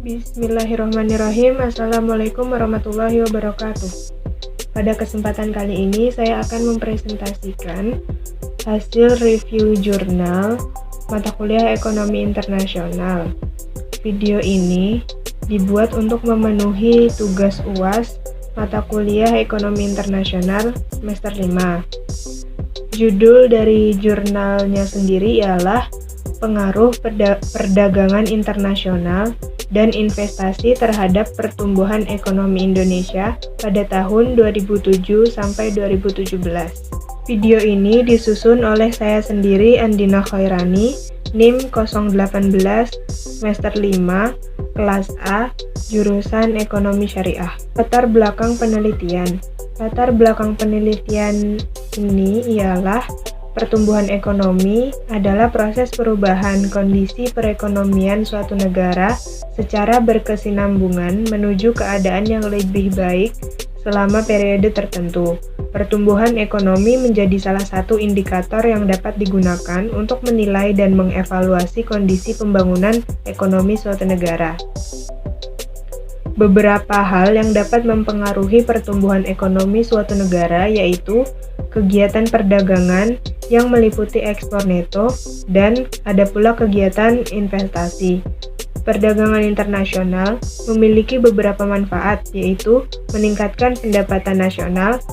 Bismillahirrahmanirrahim. Assalamualaikum warahmatullahi wabarakatuh. Pada kesempatan kali ini saya akan mempresentasikan hasil review jurnal mata kuliah Ekonomi Internasional. Video ini dibuat untuk memenuhi tugas UAS mata kuliah Ekonomi Internasional semester 5. Judul dari jurnalnya sendiri ialah Pengaruh Perdagangan Internasional dan Investasi terhadap Pertumbuhan Ekonomi Indonesia pada tahun 2007 sampai 2017. Video ini disusun oleh saya sendiri, Andina Khairani, NIM 018, semester 5, kelas A, jurusan Ekonomi Syariah. Latar belakang penelitian. Latar belakang penelitian ini ialah pertumbuhan ekonomi adalah proses perubahan kondisi perekonomian suatu negara secara berkesinambungan menuju keadaan yang lebih baik selama periode tertentu. Pertumbuhan ekonomi menjadi salah satu indikator yang dapat digunakan untuk menilai dan mengevaluasi kondisi pembangunan ekonomi suatu negara. Beberapa hal yang dapat mempengaruhi pertumbuhan ekonomi suatu negara yaitu kegiatan perdagangan yang meliputi ekspor neto dan ada pula kegiatan investasi. Perdagangan internasional memiliki beberapa manfaat yaitu meningkatkan pendapatan nasional,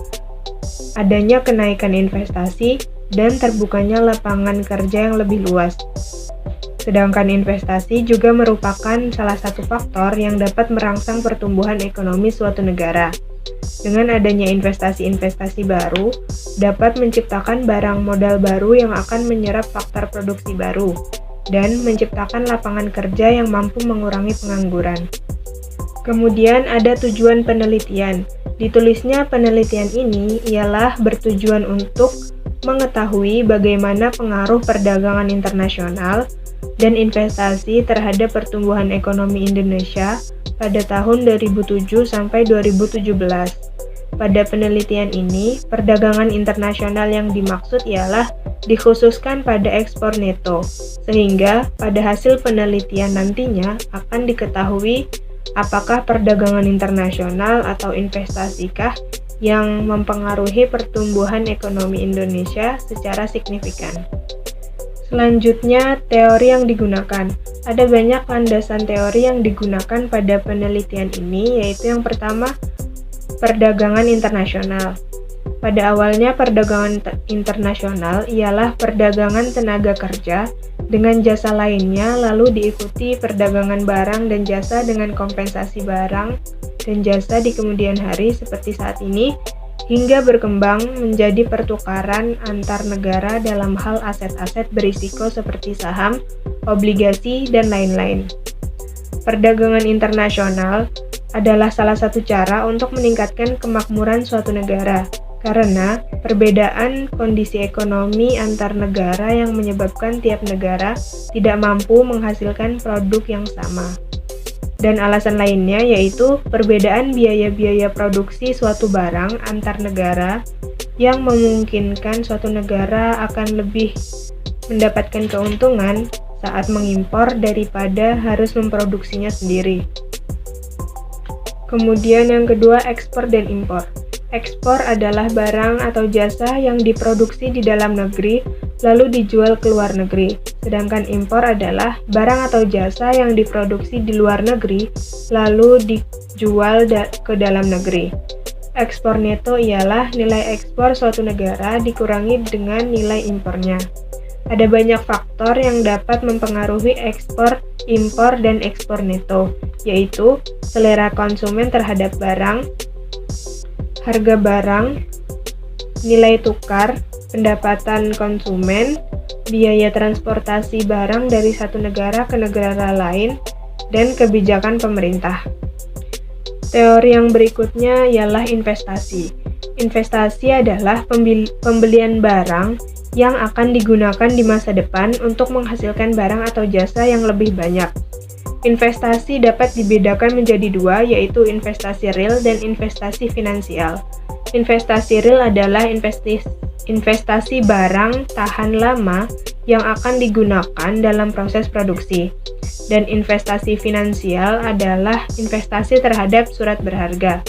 adanya kenaikan investasi, dan terbukanya lapangan kerja yang lebih luas. Sedangkan investasi juga merupakan salah satu faktor yang dapat merangsang pertumbuhan ekonomi suatu negara. Dengan adanya investasi-investasi baru, dapat menciptakan barang modal baru yang akan menyerap faktor produksi baru, dan menciptakan lapangan kerja yang mampu mengurangi pengangguran. Kemudian ada tujuan penelitian. Ditulisnya penelitian ini ialah bertujuan untuk mengetahui bagaimana pengaruh perdagangan internasional dan investasi terhadap pertumbuhan ekonomi Indonesia pada tahun 2007 sampai 2017. Pada penelitian ini, perdagangan internasional yang dimaksud ialah dikhususkan pada ekspor neto, sehingga pada hasil penelitian nantinya akan diketahui apakah perdagangan internasional atau investasikah yang mempengaruhi pertumbuhan ekonomi Indonesia secara signifikan. Selanjutnya, teori yang digunakan. Ada banyak landasan teori yang digunakan pada penelitian ini, yaitu yang pertama, perdagangan internasional. Pada awalnya, perdagangan internasional ialah perdagangan tenaga kerja dengan jasa lainnya, lalu diikuti perdagangan barang dan jasa dengan kompensasi barang dan jasa di kemudian hari seperti saat ini, hingga berkembang menjadi pertukaran antar negara dalam hal aset-aset berisiko seperti saham, obligasi, dan lain-lain. Perdagangan internasional adalah salah satu cara untuk meningkatkan kemakmuran suatu negara, karena perbedaan kondisi ekonomi antar negara yang menyebabkan tiap negara tidak mampu menghasilkan produk yang sama. Dan alasan lainnya yaitu perbedaan biaya-biaya produksi suatu barang antar negara yang memungkinkan suatu negara akan lebih mendapatkan keuntungan saat mengimpor daripada harus memproduksinya sendiri. Kemudian yang kedua, ekspor dan impor. Ekspor adalah barang atau jasa yang diproduksi di dalam negeri lalu dijual ke luar negeri. Sedangkan impor adalah barang atau jasa yang diproduksi di luar negeri lalu dijual ke dalam negeri. Ekspor neto ialah nilai ekspor suatu negara dikurangi dengan nilai impornya. Ada banyak faktor yang dapat mempengaruhi ekspor, impor, dan ekspor neto, yaitu selera konsumen terhadap barang, harga barang, nilai tukar, pendapatan konsumen, biaya transportasi barang dari satu negara ke negara lain, dan kebijakan pemerintah. Teori yang berikutnya ialah investasi. Investasi adalah pembelian barang yang akan digunakan di masa depan untuk menghasilkan barang atau jasa yang lebih banyak. Investasi dapat dibedakan menjadi dua, yaitu investasi real dan investasi finansial. Investasi real adalah investasi barang tahan lama yang akan digunakan dalam proses produksi. Dan investasi finansial adalah investasi terhadap surat berharga.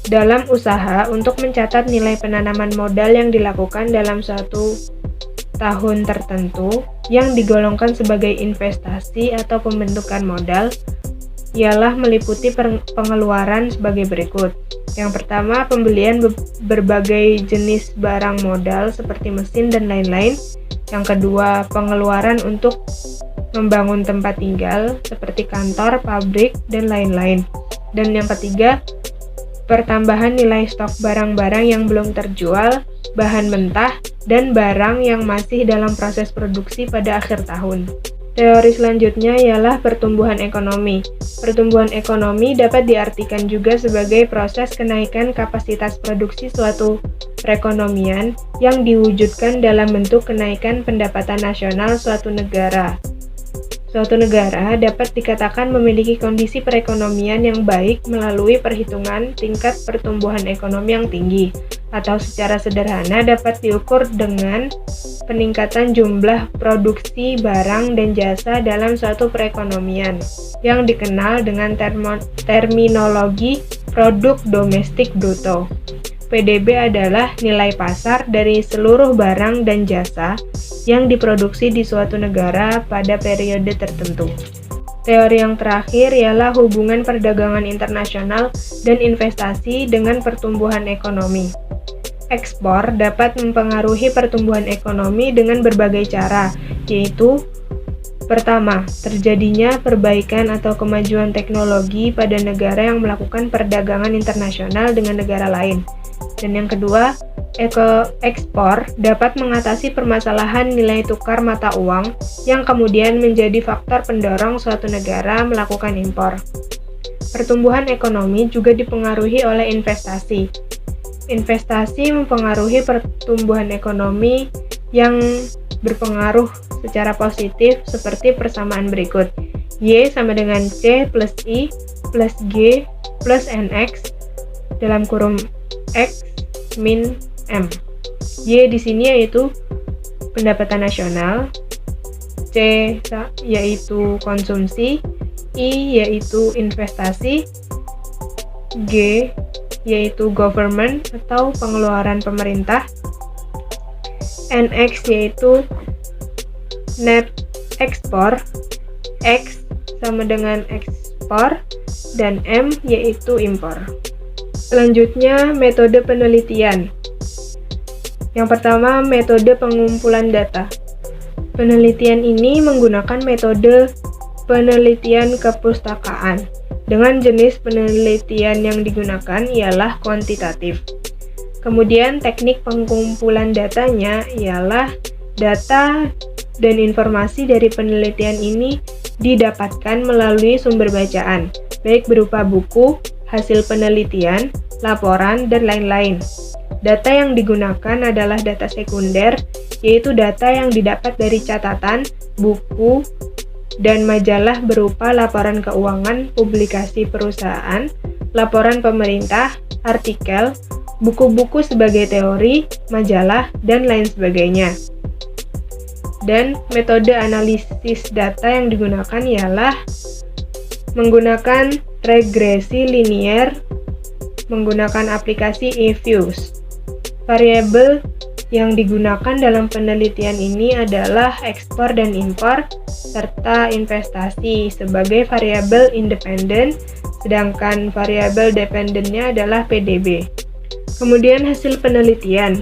Dalam usaha untuk mencatat nilai penanaman modal yang dilakukan dalam suatu tahun tertentu yang digolongkan sebagai investasi atau pembentukan modal, ialah meliputi pengeluaran sebagai berikut. Yang pertama, pembelian berbagai jenis barang modal seperti mesin dan lain-lain. Yang kedua, pengeluaran untuk membangun tempat tinggal seperti kantor, pabrik, dan lain-lain. Dan yang ketiga, pertambahan nilai stok barang-barang yang belum terjual, bahan mentah, dan barang yang masih dalam proses produksi pada akhir tahun. Teori selanjutnya ialah pertumbuhan ekonomi. Pertumbuhan ekonomi dapat diartikan juga sebagai proses kenaikan kapasitas produksi suatu perekonomian yang diwujudkan dalam bentuk kenaikan pendapatan nasional suatu negara. Suatu negara dapat dikatakan memiliki kondisi perekonomian yang baik melalui perhitungan tingkat pertumbuhan ekonomi yang tinggi, atau secara sederhana dapat diukur dengan peningkatan jumlah produksi barang dan jasa dalam suatu perekonomian, yang dikenal dengan terminologi produk domestik bruto. PDB adalah nilai pasar dari seluruh barang dan jasa yang diproduksi di suatu negara pada periode tertentu. Teori yang terakhir ialah hubungan perdagangan internasional dan investasi dengan pertumbuhan ekonomi. Ekspor dapat mempengaruhi pertumbuhan ekonomi dengan berbagai cara, yaitu pertama, terjadinya perbaikan atau kemajuan teknologi pada negara yang melakukan perdagangan internasional dengan negara lain. Dan yang kedua, ekspor dapat mengatasi permasalahan nilai tukar mata uang yang kemudian menjadi faktor pendorong suatu negara melakukan impor. Pertumbuhan ekonomi juga dipengaruhi oleh investasi. Investasi mempengaruhi pertumbuhan ekonomi yang berpengaruh secara positif seperti persamaan berikut. Y sama dengan C plus I plus G plus NX dalam kurung X min M. Y di sini yaitu pendapatan nasional, C yaitu konsumsi, I yaitu investasi, G yaitu government atau pengeluaran pemerintah, NX yaitu net ekspor, X sama dengan ekspor, dan M yaitu impor. Selanjutnya, metode penelitian. Yang pertama, metode pengumpulan data. Penelitian ini menggunakan metode penelitian kepustakaan. Dengan jenis penelitian yang digunakan ialah kuantitatif. Kemudian, teknik pengumpulan datanya ialah data dan informasi dari penelitian ini didapatkan melalui sumber bacaan, baik berupa buku, hasil penelitian, laporan, dan lain-lain. Data yang digunakan adalah data sekunder, yaitu data yang didapat dari catatan, buku, dan majalah berupa laporan keuangan, publikasi perusahaan, laporan pemerintah, artikel, buku-buku sebagai teori, majalah, dan lain sebagainya. Dan metode analisis data yang digunakan ialah menggunakan regresi linier menggunakan aplikasi eViews. Variabel yang digunakan dalam penelitian ini adalah ekspor dan impor, serta investasi sebagai variabel independen, sedangkan variabel dependennya adalah PDB. Kemudian hasil penelitian.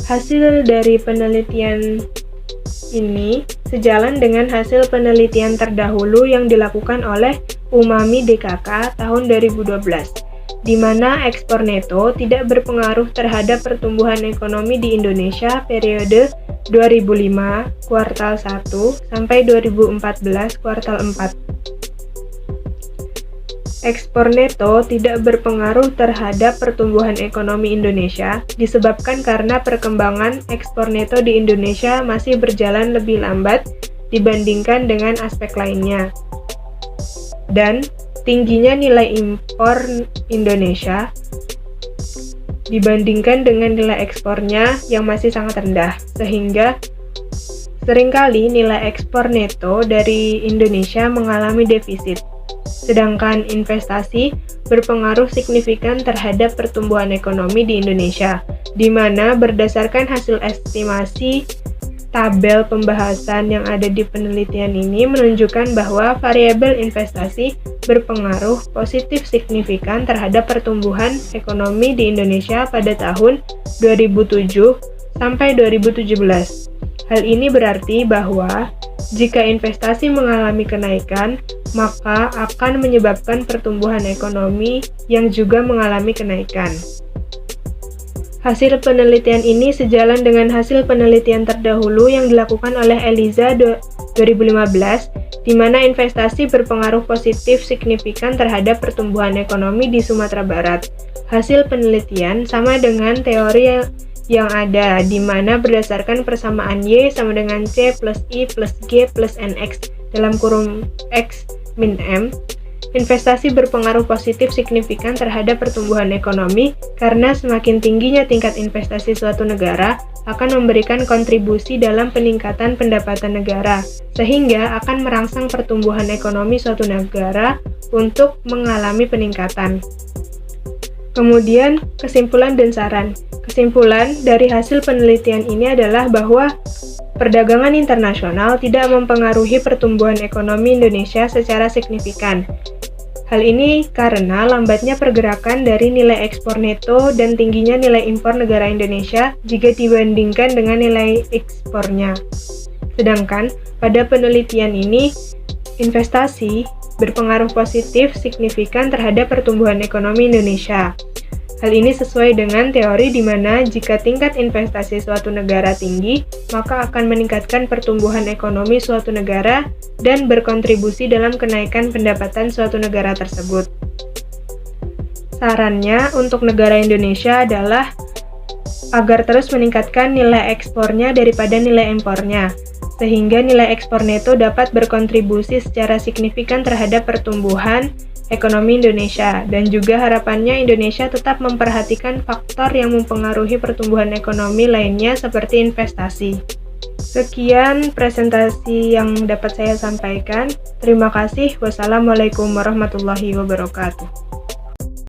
Hasil dari penelitian ini sejalan dengan hasil penelitian terdahulu yang dilakukan oleh Umami DKK tahun 2012, di mana ekspor neto tidak berpengaruh terhadap pertumbuhan ekonomi di Indonesia periode 2005 kuartal 1 sampai 2014 kuartal 4. Ekspor neto tidak berpengaruh terhadap pertumbuhan ekonomi Indonesia disebabkan karena perkembangan ekspor neto di Indonesia masih berjalan lebih lambat dibandingkan dengan aspek lainnya. Dan tingginya nilai impor Indonesia dibandingkan dengan nilai ekspornya yang masih sangat rendah, sehingga Seringkali nilai ekspor neto dari Indonesia mengalami defisit, sedangkan investasi berpengaruh signifikan terhadap pertumbuhan ekonomi di Indonesia, di mana berdasarkan hasil estimasi tabel pembahasan yang ada di penelitian ini menunjukkan bahwa variabel investasi berpengaruh positif signifikan terhadap pertumbuhan ekonomi di Indonesia pada tahun 2007 sampai 2017. Hal ini berarti bahwa jika investasi mengalami kenaikan, maka akan menyebabkan pertumbuhan ekonomi yang juga mengalami kenaikan. Hasil penelitian ini sejalan dengan hasil penelitian terdahulu yang dilakukan oleh Eliza 2015, di mana investasi berpengaruh positif signifikan terhadap pertumbuhan ekonomi di Sumatera Barat. Hasil penelitian sama dengan teori yang ada, di mana berdasarkan persamaan Y sama dengan C plus I plus G plus NX dalam kurung X min M, investasi berpengaruh positif signifikan terhadap pertumbuhan ekonomi karena semakin tingginya tingkat investasi suatu negara akan memberikan kontribusi dalam peningkatan pendapatan negara, sehingga akan merangsang pertumbuhan ekonomi suatu negara untuk mengalami peningkatan. Kemudian, kesimpulan dan saran. Kesimpulan dari hasil penelitian ini adalah bahwa perdagangan internasional tidak mempengaruhi pertumbuhan ekonomi Indonesia secara signifikan. Hal ini karena lambatnya pergerakan dari nilai ekspor neto dan tingginya nilai impor negara Indonesia jika dibandingkan dengan nilai ekspornya. Sedangkan pada penelitian ini, investasi berpengaruh positif signifikan terhadap pertumbuhan ekonomi Indonesia. Hal ini sesuai dengan teori di mana jika tingkat investasi suatu negara tinggi, maka akan meningkatkan pertumbuhan ekonomi suatu negara dan berkontribusi dalam kenaikan pendapatan suatu negara tersebut. Sarannya untuk negara Indonesia adalah agar terus meningkatkan nilai ekspornya daripada nilai impornya, sehingga nilai ekspor neto dapat berkontribusi secara signifikan terhadap pertumbuhan ekonomi Indonesia, dan juga harapannya Indonesia tetap memperhatikan faktor yang mempengaruhi pertumbuhan ekonomi lainnya seperti investasi. Sekian presentasi yang dapat saya sampaikan. Terima kasih. Wassalamualaikum warahmatullahi wabarakatuh.